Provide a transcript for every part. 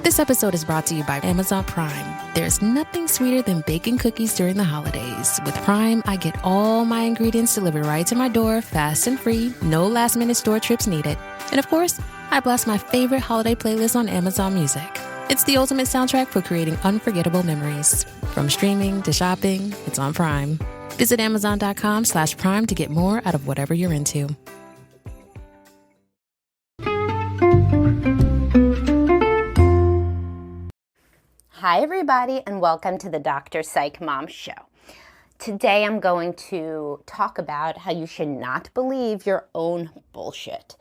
This episode is brought to you by Amazon Prime. There's nothing sweeter than baking cookies during the holidays. With Prime, I get all my ingredients delivered right to my door, fast and free, no last-minute store trips needed. And of course, I blast my favorite holiday playlist on Amazon Music. It's the ultimate soundtrack for creating unforgettable memories. From streaming to shopping, it's on Prime. Visit Amazon.com/Prime to get more out of whatever you're into. Hi, everybody, and welcome to the Dr. Psych Mom Show. Today, I'm going to talk about how you should not believe your own bullshit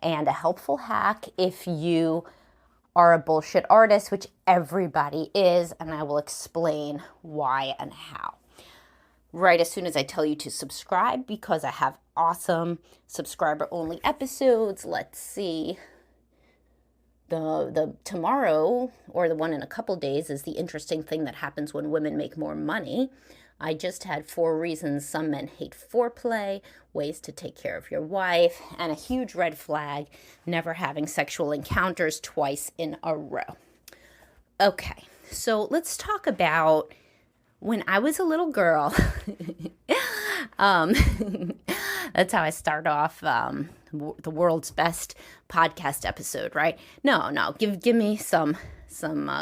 and a helpful hack if you are a bullshit artist, which everybody is, and I will explain why and how. Right as soon as I tell you to subscribe, because I have awesome subscriber-only episodes. Let's see. The tomorrow, or the one in a couple days, is the interesting thing that happens when women make more money. I just had 4 reasons some men hate foreplay, ways to take care of your wife, and a huge red flag, never having sexual encounters twice in a row. Okay, so let's talk about when I was a little girl. That's how I start off the world's best podcast episode, right? No, give me some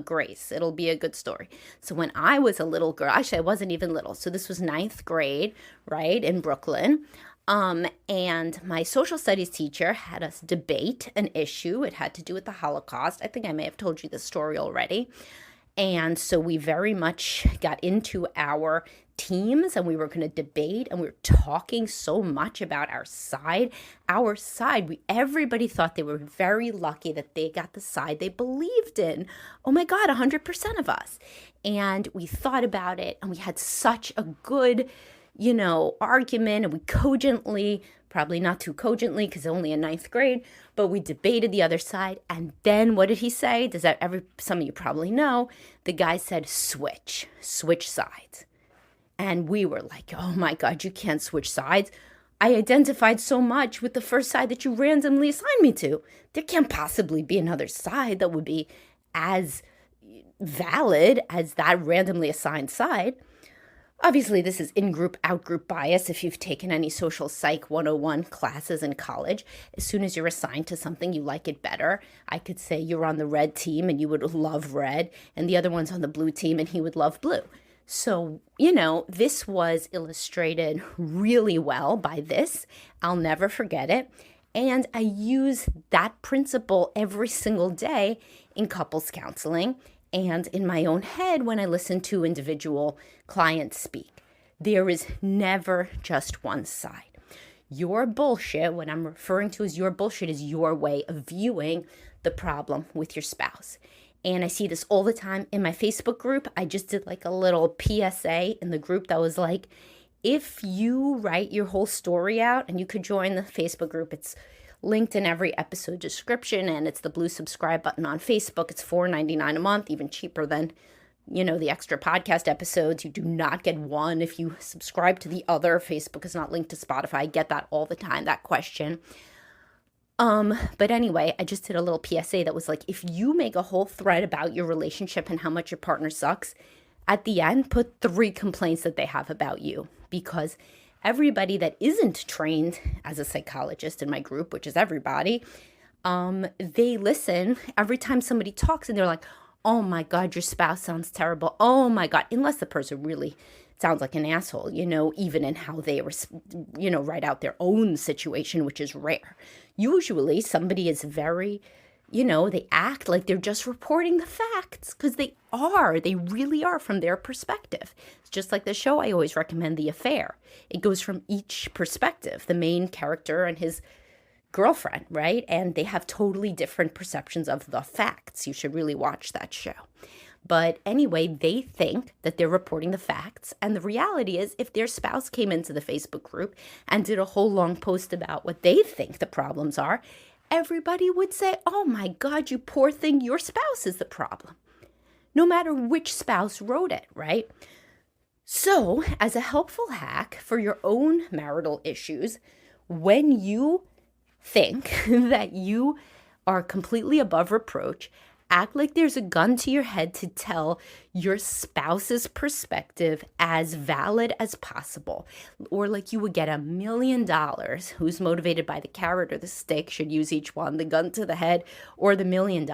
grace. It'll be a good story. So when I was a little girl, actually I wasn't even little. So this was 9th grade, right, in Brooklyn. And my social studies teacher had us debate an issue. It had to do with the Holocaust. I think I may have told you this story already. And so we very much got into our teams, and we were going to debate, and we were talking so much about our side. Everybody thought they were very lucky that they got the side they believed in. Oh my God, 100% of us. And we thought about it, and we had such a good, argument, and we cogently, probably not too cogently because only in 9th grade, but we debated the other side. And then what did he say? Some of you probably know, the guy said, switch sides. And we were like, oh my God, you can't switch sides. I identified so much with the first side that you randomly assigned me to. There can't possibly be another side that would be as valid as that randomly assigned side. Obviously, this is in-group, out-group bias. If you've taken any social psych 101 classes in college, as soon as you're assigned to something, you like it better. I could say you're on the red team and you would love red, and the other one's on the blue team and he would love blue. So, this was illustrated really well by this. I'll never forget it. And I use that principle every single day in couples counseling and in my own head when I listen to individual clients speak. There is never just one side. Your bullshit, what I'm referring to as your bullshit, is your way of viewing the problem with your spouse. And I see this all the time in my Facebook group. I just did like a little PSA in the group that was like, if you write your whole story out, and you could join the Facebook group, it's linked in every episode description, and it's the blue subscribe button on Facebook. It's $4.99 a month, even cheaper than, the extra podcast episodes. You do not get one if you subscribe to the other. Facebook is not linked to Spotify. I get that all the time, that question. But anyway, I just did a little PSA that was like, if you make a whole thread about your relationship and how much your partner sucks, at the end, put 3 complaints that they have about you, because everybody that isn't trained as a psychologist in my group, which is everybody, they listen every time somebody talks and they're like, oh my God, your spouse sounds terrible. Oh my God, unless the person really sounds like an asshole, even in how they, write out their own situation, which is rare. Usually somebody is very, they act like they're just reporting the facts, because they really are from their perspective. It's just like the show I always recommend, The Affair. It goes from each perspective, the main character and his girlfriend, right? And they have totally different perceptions of the facts. You should really watch that show. But anyway, they think that they're reporting the facts. And the reality is, if their spouse came into the Facebook group and did a whole long post about what they think the problems are, everybody would say, oh my God, you poor thing, your spouse is the problem. No matter which spouse wrote it, right? So, as a helpful hack for your own marital issues, when you think that you are completely above reproach, Act like there's a gun to your head to tell your spouse's perspective as valid as possible. Or like you would get $1 million. Who's motivated by the carrot or the stick should use each one, the gun to the head or the $1 million,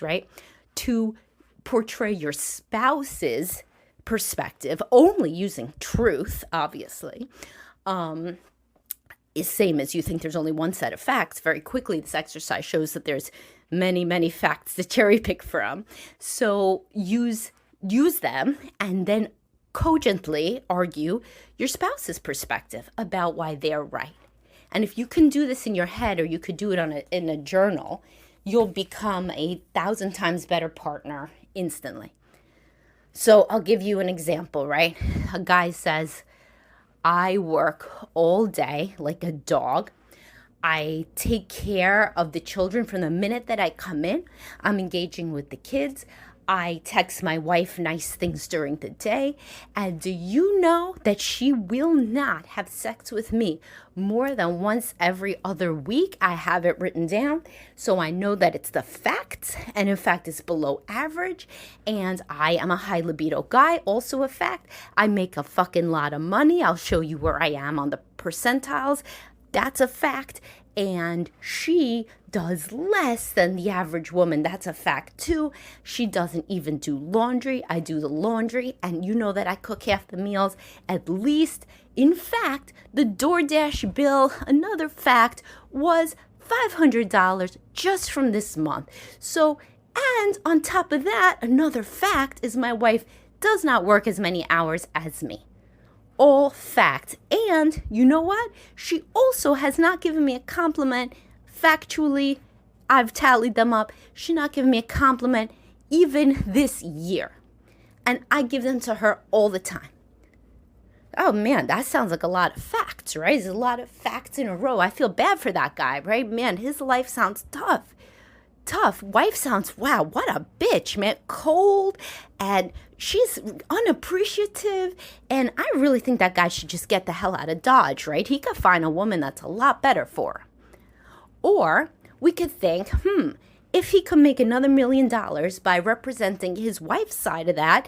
right? To portray your spouse's perspective, only using truth, obviously. Is same as you think there's only one set of facts. Very quickly, this exercise shows that there's many, many facts to cherry pick from. So use them and then cogently argue your spouse's perspective about why they're right. And if you can do this in your head, or you could do it in a journal, you'll become 1,000 times better partner instantly. So I'll give you an example, right? A guy says, I work all day like a dog. I take care of the children from the minute that I come in. I'm engaging with the kids. I text my wife nice things during the day. And do you know that she will not have sex with me more than once every other week? I have it written down, so I know that it's the facts. And in fact, it's below average. And I am a high libido guy, also a fact. I make a fucking lot of money. I'll show you where I am on the percentiles. That's a fact. And she does less than the average woman. That's a fact too. She doesn't even do laundry. I do the laundry. And you know that I cook half the meals at least. In fact, the DoorDash bill, another fact, was $500 just from this month. So, and on top of that, another fact is my wife does not work as many hours as me. All fact. And you know what? She also has not given me a compliment. Factually, I've tallied them up. She's not given me a compliment even this year. And I give them to her all the time. Oh man, that sounds like a lot of facts, right? There's a lot of facts in a row. I feel bad for that guy, right? Man, his life sounds tough. Wife sounds, wow, what a bitch, man. Cold, and she's unappreciative. And I really think that guy should just get the hell out of Dodge, right? He could find a woman that's a lot better for him. Or we could think, if he could make another $1 million by representing his wife's side of that,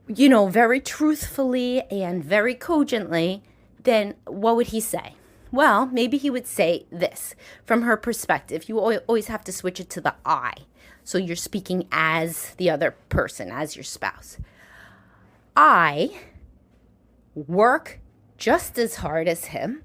you know, very truthfully and very cogently, then what would he say? Well, maybe he would say this. From her perspective, you always have to switch it to the I. So you're speaking as the other person, as your spouse. I work just as hard as him.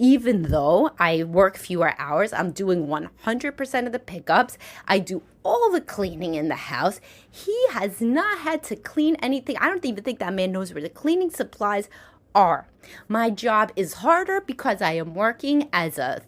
Even though I work fewer hours, I'm doing 100% of the pickups. I do all the cleaning in the house. He has not had to clean anything. I don't even think that man knows where the cleaning supplies are. My job is harder because I am working as a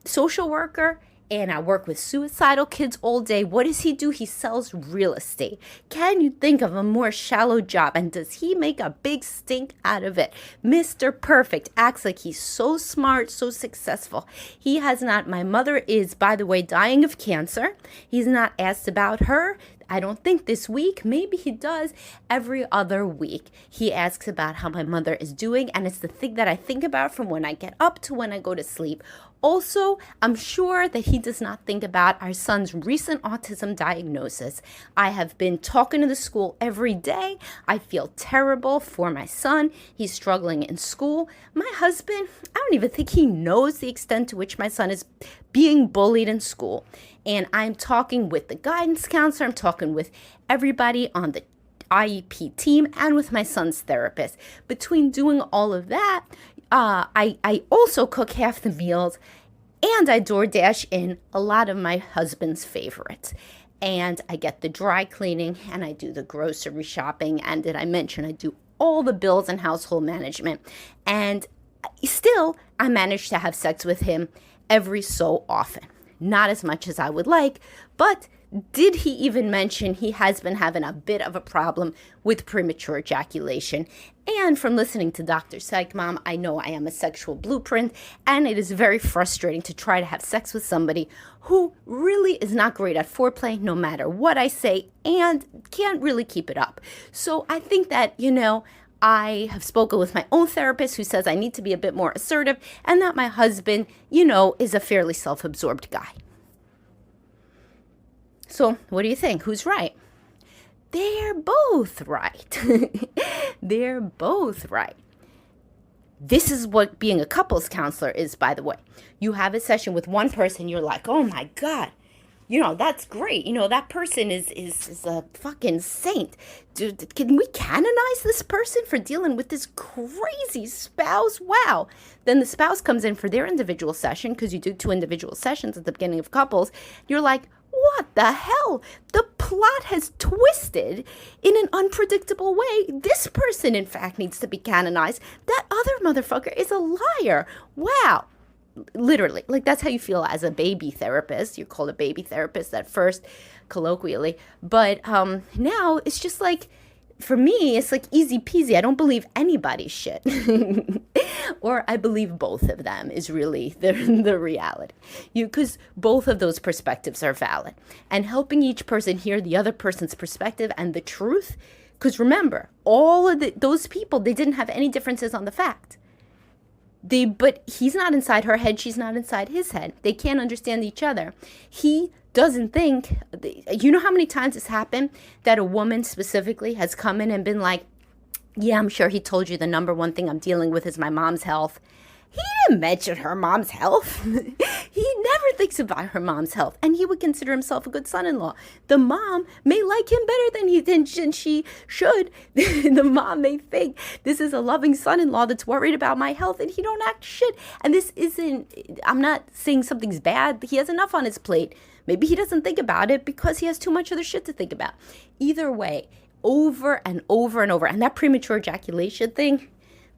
social worker, and I work with suicidal kids all day. What does he do? He sells real estate. Can you think of a more shallow job? And does he make a big stink out of it? Mr. Perfect acts like he's so smart, so successful. He has not. My mother is, by the way, dying of cancer. He's not asked about her. I don't think this week. Maybe he does every other week. He asks about how my mother is doing, and it's the thing that I think about from when I get up to when I go to sleep. Also, I'm sure that he does not think about our son's recent autism diagnosis. I have been talking to the school every day. I feel terrible for my son. He's struggling in school. My husband, I don't even think he knows the extent to which my son is being bullied in school. And I'm talking with the guidance counselor. I'm talking with everybody on the IEP team and with my son's therapist. Between doing all of that, I also cook half the meals, and I DoorDash in a lot of my husband's favorites. And I get the dry cleaning, and I do the grocery shopping. And did I mention I do all the bills and household management? And still, I manage to have sex with him every so often. Not as much as I would like, but did he even mention he has been having a bit of a problem with premature ejaculation? And from listening to Dr. Psych Mom, I know I am a sexual blueprint, and it is very frustrating to try to have sex with somebody who really is not great at foreplay, no matter what I say, and can't really keep it up. So I think that, I have spoken with my own therapist who says I need to be a bit more assertive, and that my husband, is a fairly self-absorbed guy. So what do you think? Who's right? They're both right. They're both right. This is what being a couples counselor is, by the way. You have a session with one person, you're like, oh my God, that's great. That person is a fucking saint. Dude, can we canonize this person for dealing with this crazy spouse? Wow. Then the spouse comes in for their individual session, because you do 2 individual sessions at the beginning of couples. You're like, what the hell? The plot has twisted in an unpredictable way. This person, in fact, needs to be canonized. That other motherfucker is a liar. Wow. Literally, like, that's how you feel as a baby therapist. You're called a baby therapist at first, colloquially. But now it's just like, for me, it's like easy peasy. I don't believe anybody's shit. Or I believe both of them is really the reality. Because both of those perspectives are valid. And helping each person hear the other person's perspective and the truth. Because remember, all of those people, they didn't have any differences on the fact. But he's not inside her head. She's not inside his head. They can't understand each other. He doesn't think, you know how many times it's happened that a woman specifically has come in and been like, yeah, I'm sure he told you the number one thing I'm dealing with is my mom's health. He didn't mention her mom's health. He never thinks about her mom's health, and he would consider himself a good son-in-law. The mom may like him better than she should. The mom may think this is a loving son-in-law that's worried about my health, and he don't act shit. And this isn't, I'm not saying something's bad. He has enough on his plate. Maybe he doesn't think about it because he has too much other shit to think about. Either way, over and over and over. And that premature ejaculation thing,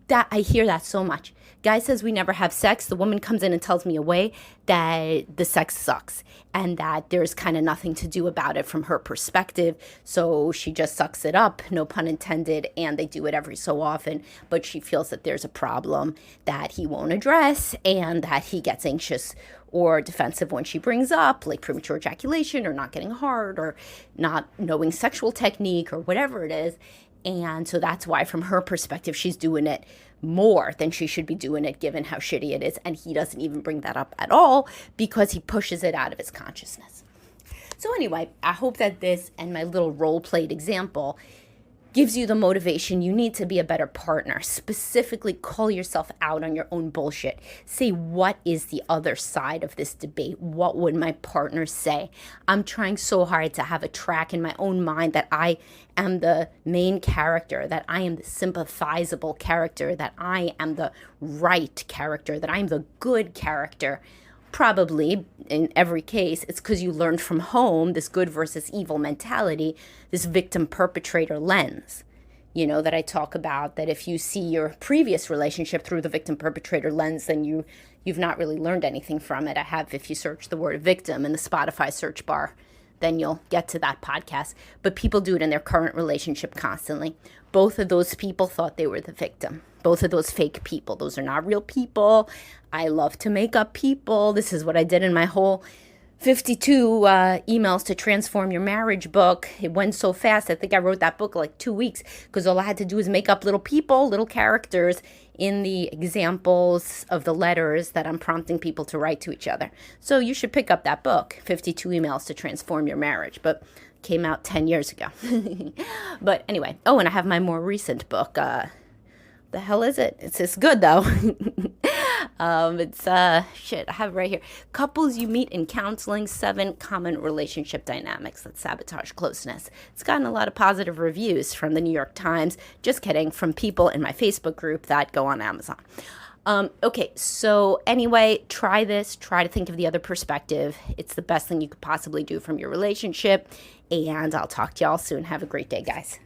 that I hear that so much. Guy says we never have sex. The woman comes in and tells me away that the sex sucks and that there's kind of nothing to do about it from her perspective. So she just sucks it up, no pun intended, and they do it every so often. But she feels that there's a problem that he won't address and that he gets anxious or defensive when she brings up, like premature ejaculation or not getting hard or not knowing sexual technique or whatever it is. And so that's why, from her perspective, she's doing it more than she should be doing it, given how shitty it is. And he doesn't even bring that up at all because he pushes it out of his consciousness. So anyway, I hope that this and my little role-played example gives you the motivation you need to be a better partner. Specifically, call yourself out on your own bullshit. Say, what is the other side of this debate? What would my partner say? I'm trying so hard to have a track in my own mind that I am the main character, that I am the sympathizable character, that I am the right character, that I am the good character. Probably, in every case, it's because you learned from home this good versus evil mentality, this victim-perpetrator lens, that I talk about, that if you see your previous relationship through the victim-perpetrator lens, then you've not really learned anything from it. I have, if you search the word victim in the Spotify search bar, then you'll get to that podcast. But people do it in their current relationship constantly. Both of those people thought they were the victim. Both of those fake people. Those are not real people. I love to make up people. This is what I did in my whole 52 emails to transform your marriage book. It went so fast. I think I wrote that book like 2 weeks because all I had to do was make up little people, little characters in the examples of the letters that I'm prompting people to write to each other. So you should pick up that book, 52 emails to transform your marriage. But came out 10 years ago. But anyway, and I have my more recent book. The hell is it? It's good though. It's I have it right here. Couples you meet in counseling, 7 common relationship dynamics that sabotage closeness. It's gotten a lot of positive reviews from the New York Times. Just kidding, from people in my Facebook group that go on Amazon. Okay, so anyway, try this. Try to think of the other perspective. It's the best thing you could possibly do from your relationship. And I'll talk to y'all soon. Have a great day, guys.